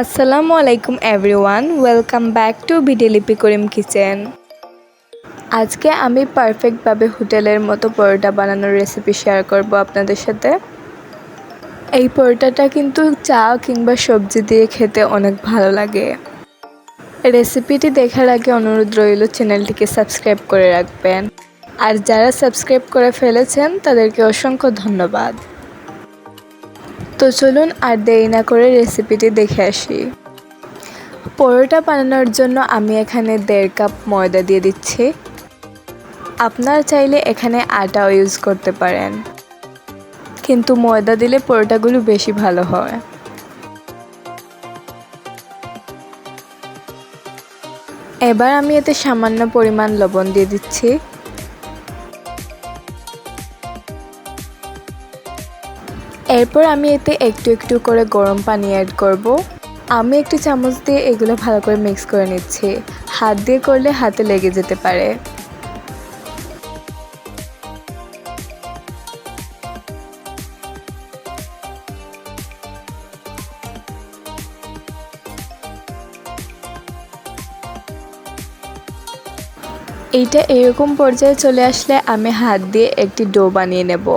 আসসালামু আলাইকুম everyone, welcome back to BD লিপি করিম কিচেন। আজকে আমি পারফেক্টভাবে হোটেলের মতো পরোটা বানানোর রেসিপি শেয়ার করব আপনাদের সাথে। এই পরোটাটা কিন্তু চা কিংবা সবজি দিয়ে খেতে অনেক ভালো লাগে। রেসিপিটি দেখার আগে অনুরোধ রইল চ্যানেলটিকে সাবস্ক্রাইব করে রাখবেন, আর যারা সাবস্ক্রাইব করে ফেলেছেন তাদেরকে অসংখ্য ধন্যবাদ। তো চলুন আর দেরি না করে রেসিপিটি দেখে আসি। পরোটা বানানোর জন্য আমি এখানে 1.5 কাপ ময়দা দিয়ে দিচ্ছি। আপনারা চাইলে এখানে আটাও ইউজ করতে পারেন, কিন্তু ময়দা দিলে পরোটাগুলো বেশি ভালো হয়। এবার আমি এতে সামান্য পরিমাণ লবণ দিয়ে দিচ্ছি। এরপর আমি এতে একটু একটু করে গরম পানি অ্যাড করব। আমি একটি চামচ দিয়ে এগুলো ভালো করে মিক্স করে নিচ্ছি। হাত দিয়ে করলে হাতে লেগে যেতে পারে। এইটা এরকম পর্যায়ে চলে আসলে আমি হাত দিয়ে একটি ডো বানিয়ে নেব।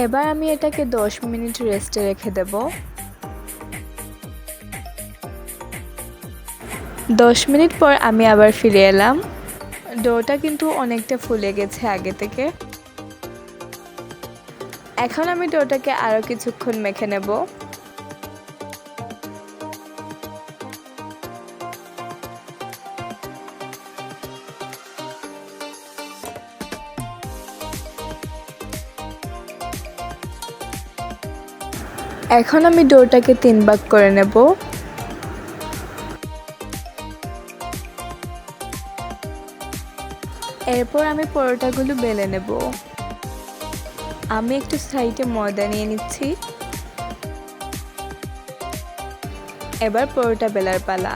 এবার আমি এটাকে 10 মিনিট রেস্টে রেখে দেব। 10 মিনিট পর আমি আবার ফিরে এলাম। ডোটা কিন্তু অনেকটা ফুলে গেছে আগে থেকে। এখন আমি ডোটাকে আরও কিছুক্ষণ মেখে নেব। এখন আমি ডোটাকে 3 ভাগ করে নেব। এরপর আমি পরোটাগুলো বেলে নেব। আমি একটু সাইডে ময়দা নিয়ে নিচ্ছি। এবার পরোটা বেলার পালা।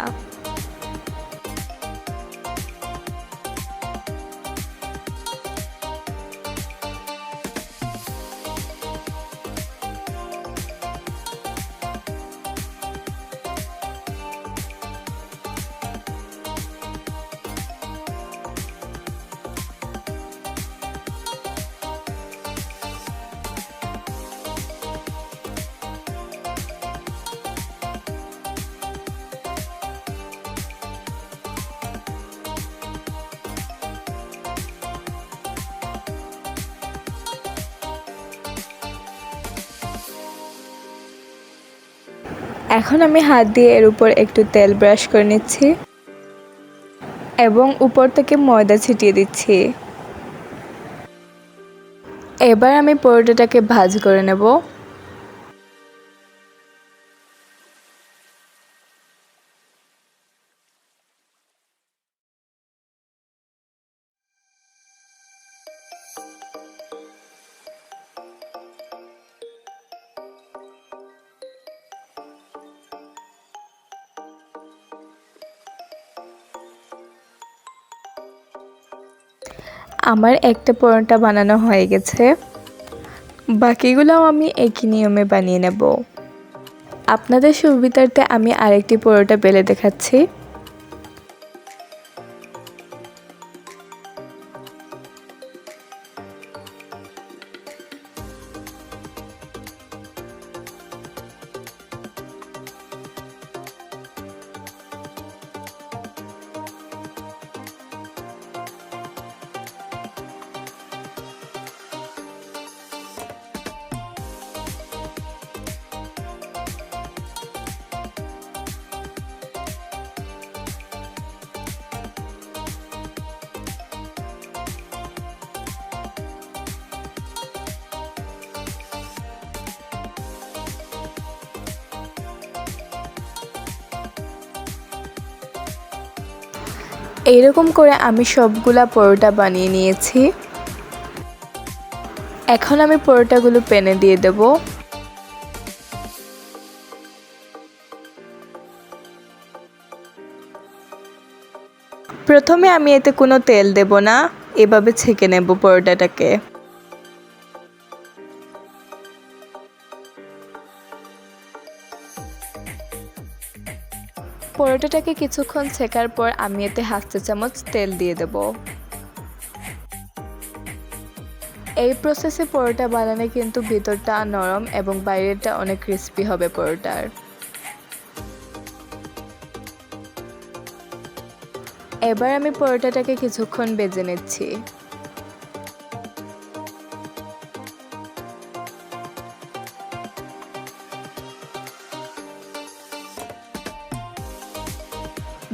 এখন আমি হাত দিয়ে এর উপর একটু তেল ব্রাশ করে নিচ্ছি এবং উপর থেকে ময়দা ছিটিয়ে দিচ্ছি। এবার আমি পরোটাটাকে ভাঁজ করে নেব। আমার একটা পরোটা বানানো হয়ে গেছে, বাকিগুলোও আমি একই নিয়মে বানিয়ে নেব। আপনাদের সুবিধার্থে আমি আরেকটি পরোটা বেলে দেখাচ্ছি। এইরকম করে আমি সবগুলা পরোটা বানিয়ে নিয়েছি। এখন আমি পরোটাগুলো প্যানে দিয়ে দেব। প্রথমে আমি এতে কোনো তেল দেব না, এভাবে ছেঁকে নেব পরোটাটাকে। পরোটাটাকে কিছুক্ষণ ছেঁকার পর আমি এতে 1/2 চা চামচ তেল দিয়ে দেব। এই প্রসেসে পরোটা বানালে কিন্তু ভিতরটা নরম এবং বাইরেটা অনেক ক্রিস্পি হবে পরোটার। এবার আমি পরোটাটাকে কিছুক্ষণ ভেজে নিচ্ছি।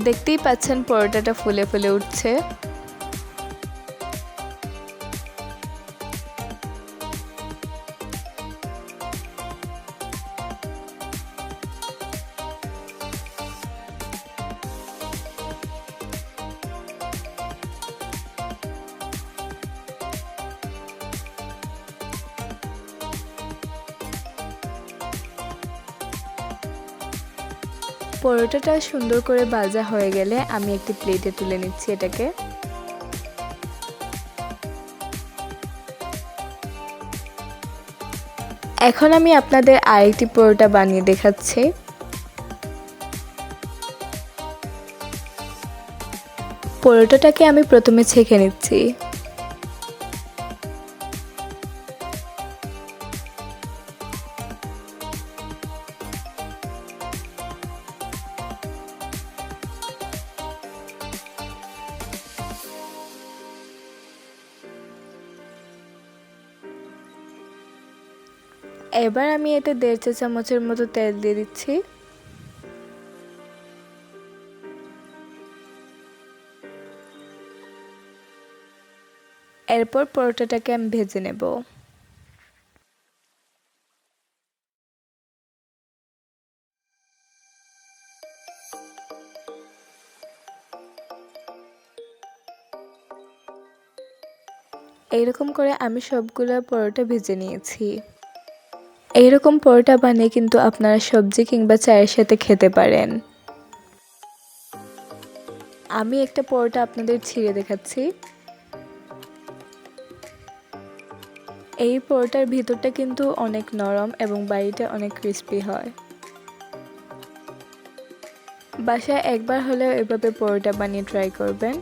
দেখতেই পাচ্ছেন পরোটাটা ফুলে ফুলে উঠছে। পরোটাটা সুন্দর করে ভাজা হয়ে গেলে আমি একটি প্লেটে তুলে নিচ্ছি এটাকে। এখন আমি আপনাদের আরেকটি পরোটা বানিয়ে দেখাচ্ছি। পরোটাটাকে আমি প্রথমে ছেঁকে নিচ্ছি। এবার আমি এতে 1.5 চা চামচের মতো তেল দিয়ে দিচ্ছি। এরপর পরোটাটাকে আমি ভেজে নেব। এইরকম করে আমি সবগুলো পরোটা ভেজে নিয়েছি। এইরকম পরোটা বানিয়ে কিন্তু আপনারা সবজি কিংবা চায়ের সাথে খেতে পারেন। আমি একটা পরোটা আপনাদের ছিঁড়ে দেখাচ্ছি। এই পরোটার ভিতরটা কিন্তু অনেক নরম এবং বাইরেটা অনেক ক্রিস্পি হয়। বাসায় একবার হলেও এভাবে পরোটা বানিয়ে ট্রাই করবেন।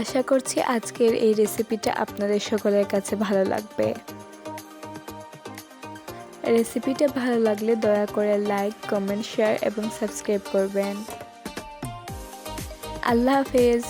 আশা করছি আজকের এই রেসিপিটা আপনাদের সকলের কাছে ভালো লাগবে। রেসিপিটা ভালো লাগলে দয়া করে লাইক, কমেন্ট, শেয়ার এবং সাবস্ক্রাইব করবেন। আল্লাহ হাফেজ।